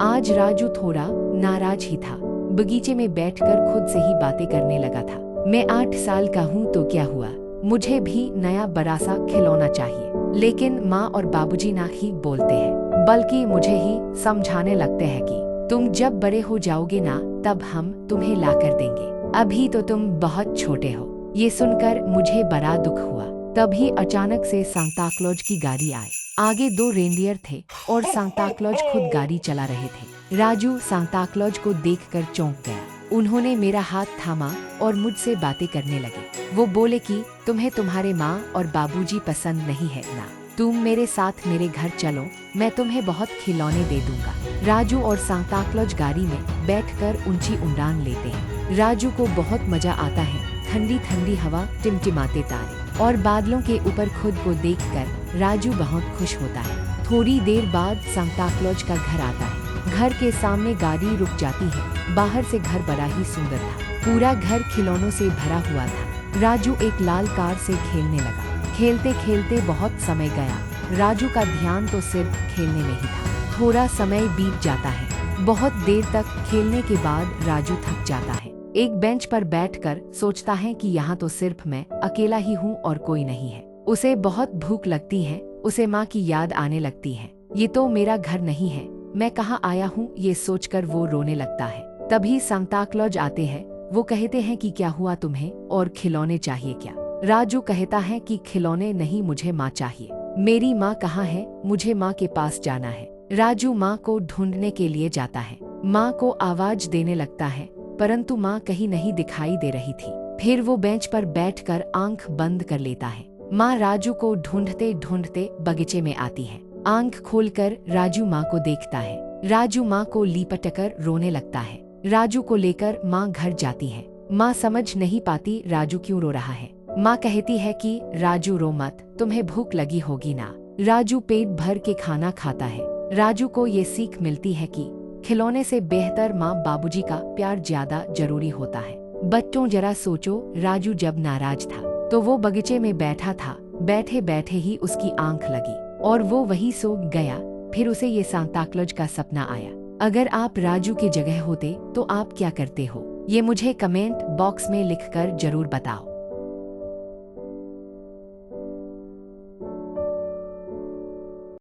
आज राजू थोड़ा नाराज ही था। बगीचे में बैठकर खुद से ही बातें करने लगा था। मैं 8 साल का हूँ तो क्या हुआ, मुझे भी नया बड़ा सा खिलौना चाहिए। लेकिन माँ और बाबूजी ना ही बोलते हैं, बल्कि मुझे ही समझाने लगते हैं कि तुम जब बड़े हो जाओगे ना तब हम तुम्हें ला कर देंगे, अभी तो तुम बहुत छोटे हो। ये सुनकर मुझे बड़ा दुख हुआ। तभी अचानक से सांता क्लॉज की गाड़ी आई। आगे 2 रेंडियर थे और सांता क्लॉज खुद गाड़ी चला रहे थे। राजू सांता क्लॉज को देखकर चौंक गया। उन्होंने मेरा हाथ थामा और मुझसे बातें करने लगे। वो बोले कि तुम्हें तुम्हारे माँ और बाबूजी पसंद नहीं है ना, तुम मेरे साथ मेरे घर चलो, मैं तुम्हें बहुत खिलौने दे दूंगा। राजू और सांता क्लॉज गाड़ी में बैठकर ऊंची उड़ान लेते हैं। राजू को बहुत मजा आता है। ठंडी ठंडी हवा, टिमटिमाते तारे और बादलों के ऊपर खुद को देखकर राजू बहुत खुश होता है। थोड़ी देर बाद सांता क्लॉज का घर आता है। घर के सामने गाड़ी रुक जाती है। बाहर से घर बड़ा ही सुंदर था। पूरा घर खिलौनों से भरा हुआ था। राजू एक लाल कार से खेलने लगा। खेलते खेलते बहुत समय गया। राजू का ध्यान तो सिर्फ खेलने में ही था। थोड़ा समय बीत जाता है। बहुत देर तक खेलने के बाद राजू थक जाता है। एक बेंच पर बैठकर सोचता है कि यहाँ तो सिर्फ मैं अकेला ही हूँ और कोई नहीं है। उसे बहुत भूख लगती है। उसे माँ की याद आने लगती है। ये तो मेरा घर नहीं है, मैं कहाँ आया हूँ, ये सोचकर वो रोने लगता है। तभी सांता क्लॉज आते हैं। वो कहते हैं कि क्या हुआ तुम्हें और खिलौने चाहिए क्या? राजू कहता है कि खिलौने नहीं, मुझे माँ चाहिए। मेरी माँ कहाँ है? मुझे माँ के पास जाना है। राजू माँ को ढूंढने के लिए जाता है। माँ को आवाज देने लगता है, परंतु माँ कहीं नहीं दिखाई दे रही थी। फिर वो बेंच पर बैठकर आंख बंद कर लेता है। माँ राजू को ढूंढते ढूंढते बगीचे में आती है। आंख खोलकर राजू माँ को देखता है। राजू माँ को लिपटकर रोने लगता है। राजू को लेकर माँ घर जाती है। माँ समझ नहीं पाती राजू क्यों रो रहा है। माँ कहती है कि राजू रो मत, तुम्हें भूख लगी होगी ना। राजू पेट भर के खाना खाता है। राजू को ये सीख मिलती है कि खिलौने से बेहतर माँ बाबूजी का प्यार ज्यादा जरूरी होता है। बच्चों जरा सोचो, राजू जब नाराज था तो वो बगीचे में बैठा था। बैठे बैठे ही उसकी आंख लगी और वो वही सो गया। फिर उसे ये सांता क्लॉज का सपना आया। अगर आप राजू की जगह होते तो आप क्या करते हो? ये मुझे कमेंट बॉक्स में लिखकर जरूर बताओ।